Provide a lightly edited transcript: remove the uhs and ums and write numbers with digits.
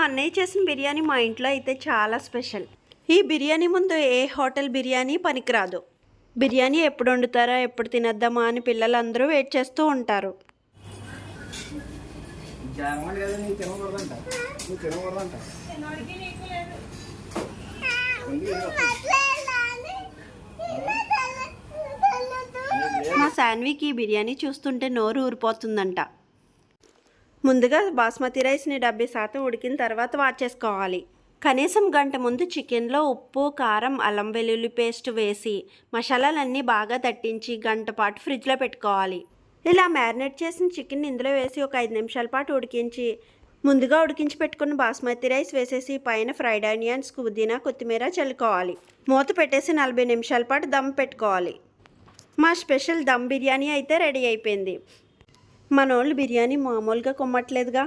అన్నయ్య చేసిన బిర్యానీ మా ఇంట్లో అయితే చాలా స్పెషల్. ఈ బిర్యానీ ముందు ఏ హోటల్ బిర్యానీ పనికిరాదు. బిర్యానీ ఎప్పుడు వండుతారా, ఎప్పుడు తినేద్దామా అని పిల్లలందరూ వెయిట్ చేస్తూ ఉంటారు. మా శాన్వికి ఈ బిర్యానీ చూస్తుంటే నోరు ఊరిపోతుందంట. ముందుగా బాస్మతి రైస్ని 70% ఉడికిన తర్వాత వాచేసుకోవాలి. కనీసం గంట ముందు చికెన్లో ఉప్పు, కారం, అల్లం వెల్లుల్లి పేస్ట్ వేసి మసాలాలన్నీ బాగా దట్టించి గంట పాటు ఫ్రిడ్జ్లో పెట్టుకోవాలి. ఇలా మ్యారినేట్ చేసిన చికెన్ ఇందులో వేసి ఒక 5 నిమిషాల పాటు ఉడికించి ముందుగా ఉడికించి పెట్టుకున్న బాస్మతి రైస్ వేసేసి పైన ఫ్రైడ్ ఆనియన్స్, పుదీనా, కొత్తిమీర చల్లుకోవాలి. మూత పెట్టేసి 40 నిమిషాల పాటు దమ్ పెట్టుకోవాలి. మా స్పెషల్ దమ్ బిర్యానీ అయితే రెడీ అయిపోయింది. మనోళ్ళు బిర్యానీ మామూలుగా కొమ్మట్లేదుగా.